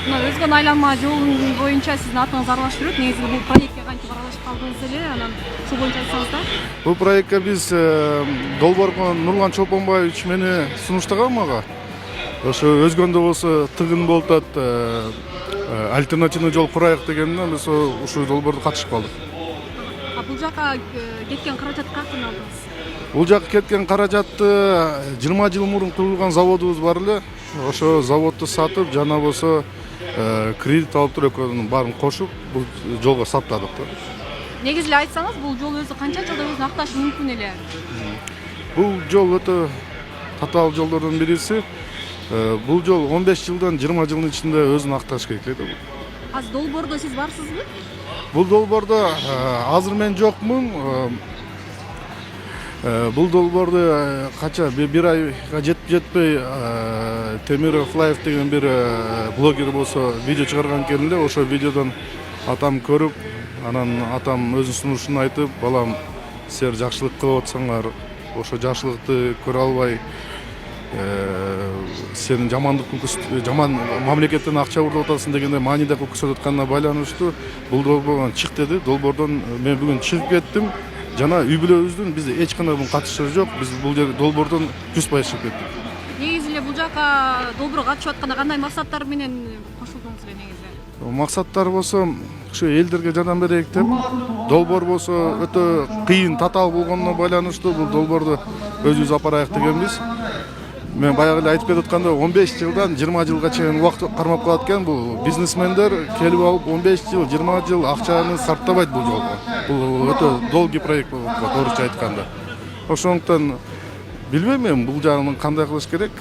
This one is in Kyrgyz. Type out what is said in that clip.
Мына өзгөн айланма жолунун боюнча сиздин атыңыз аралашып жүрөт. Негизи бул проектке кантип аралашып калдыңыз эле? Анан ушул боюнча айтсаңыз да. Бул проектке биз Долборго Нурлан Чолпонбаевич мени сунуштаган мага. Ошо өзгөндө болсо тыгын болуп атат, альтернативный жол курайык дегенден биз ушул долбоордо катышып калдык. А бул жака кеткен каражатты каяктан алдыңыз? Бул жака кеткен каражатты 20 жыл мурун курулган заводубуз бар эле. Ошо заводду сатып, жана болсо кредит алып туруп экөөнүн баарын кошуп бул жолго саптадык да. Негизи эле айтсаңыз, бул жол өзү канча жылда өзүн акташы мүмкүн эле? Бул жол өтө татаал жолдордун бириси. Бул жол 15 жылдан 20 жылдын ичинде өзүн акташ керек эле да. Азыр долбоордо сиз барсызбы? Бул долбоордо азыр мен жокмун. Бул долбоорду канча бир айга жетпей Темиров Лайф деген бир блогер болсо видео чыгарган экен эле. Ошо видеодон атам көрүп, анан атам өзүнүн сунушун айтып, балам, силер жакшылык кылып атсаңар, ошо жакшылыкты көрө албай сенин жаман мамлекеттен акча урдуп атасың дегенде мааниде көрсөтүп атканына байланыштуу бул долбоордон чык деди. Долбоордон мен бүгүн чыгып кеттим. Жана үй бүлөбүздүн бизде эч кандай катышы жок. Биз бул жер долбоордон 100% чыгып кеттик. Негизи эле бул жака долбоорго катышып атканда кандай максаттар менен кошулдуңуз эле негизи? Максаттар болсо ушу элдерге жардам берейик деп, долбоор болсо өтө кыйын, татаал болгонуна байланыштуу бул долбоорду өзүбүз алып барайык дегенбиз. Мен баягы эле айтып кетип аткандай 15 жылдан 20 жылга чейин убакыт кармап калат экен. Бул бизнесмендер келип алып 15 жыл, 20 жыл акчаны сарптабайт бул жолго. Бул өтө долгий проект болуп калат, орусча айтканда. Ошондуктан билбейм мен бул жагын кандай кылыш керек.